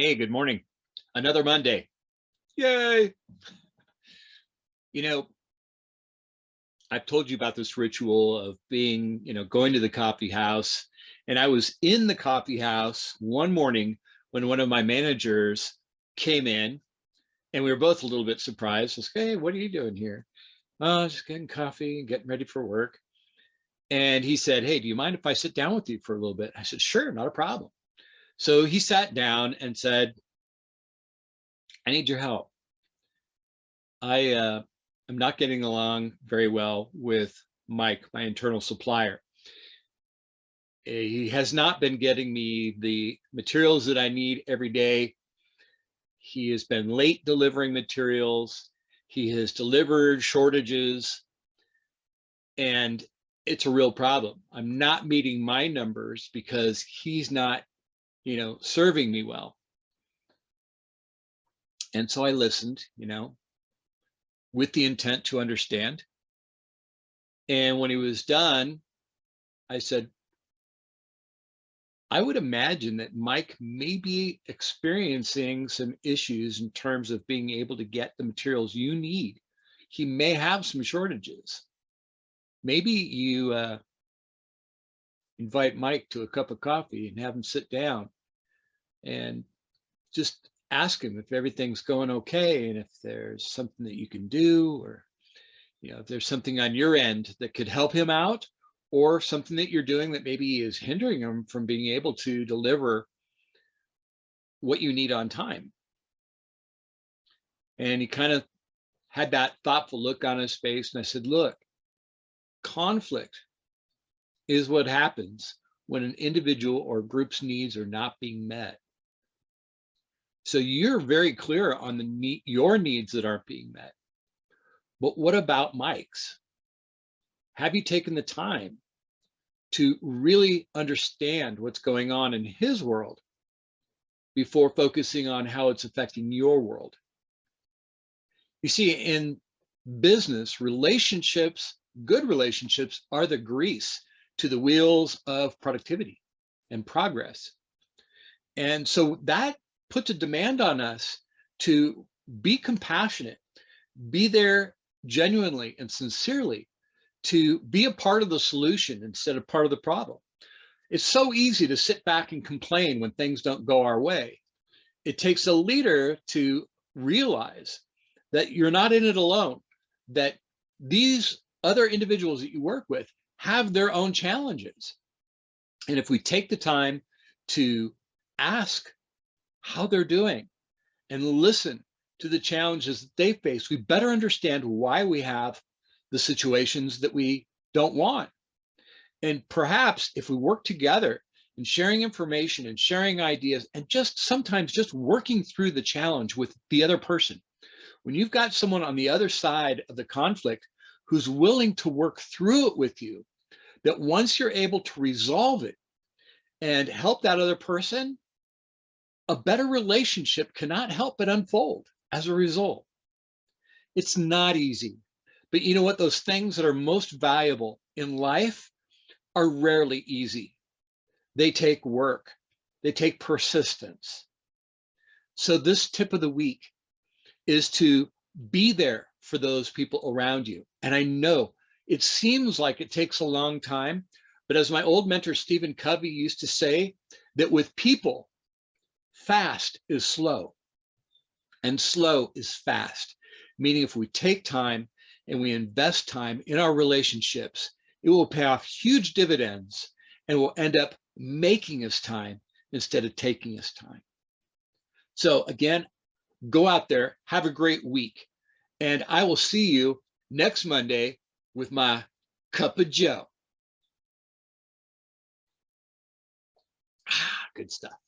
Hey, good morning. Another Monday. Yay. You know, I've told you about this ritual of being, going to the coffee house. And I was in the coffee house one morning when one of my managers came in, and we were both a little bit surprised. I was like, hey, what are you doing here? Oh, just getting coffee and getting ready for work. And he said, hey, do you mind if I sit down with you for a little bit? I said, sure, not a problem. So he sat down and said, I need your help. I am not getting along very well with Mike, my internal supplier. He has not been getting me the materials that I need every day. He has been late delivering materials. He has delivered shortages, and it's a real problem. I'm not meeting my numbers because he's not, serving me well. And so I listened, with the intent to understand. And when he was done, I said, I would imagine that Mike may be experiencing some issues in terms of being able to get the materials you need. He may have some shortages. Maybe you invite Mike to a cup of coffee and have him sit down and just ask him if everything's going okay and if there's something that you can do, or if there's something on your end that could help him out, or something that you're doing that maybe is hindering him from being able to deliver what you need on time. And he kind of had that thoughtful look on his face. And I said, look, conflict is what happens when an individual or group's needs are not being met. So you're very clear on your needs that aren't being met. But what about Mike's? Have you taken the time to really understand what's going on in his world before focusing on how it's affecting your world? You see, in business, relationships, good relationships, are the grease to the wheels of productivity and progress. And so that puts a demand on us to be compassionate, be there genuinely and sincerely, to be a part of the solution instead of part of the problem. It's so easy to sit back and complain when things don't go our way. It takes a leader to realize that you're not in it alone, that these other individuals that you work with have their own challenges. And if we take the time to ask how they're doing and listen to the challenges that they face, we better understand why we have the situations that we don't want. And perhaps if we work together in sharing information and sharing ideas, and just sometimes just working through the challenge with the other person, when you've got someone on the other side of the conflict who's willing to work through it with you, that once you're able to resolve it and help that other person, a better relationship cannot help but unfold as a result. It's not easy. But you know what? Those things that are most valuable in life are rarely easy. They take work. They take persistence. So this tip of the week is to be there for those people around you. And I know it seems like it takes a long time, but as my old mentor, Stephen Covey, used to say, that with people, fast is slow and slow is fast. Meaning if we take time and we invest time in our relationships, it will pay off huge dividends and will end up making us time instead of taking us time. So again, go out there, have a great week, and I will see you next Monday with my cup of Joe. Good stuff.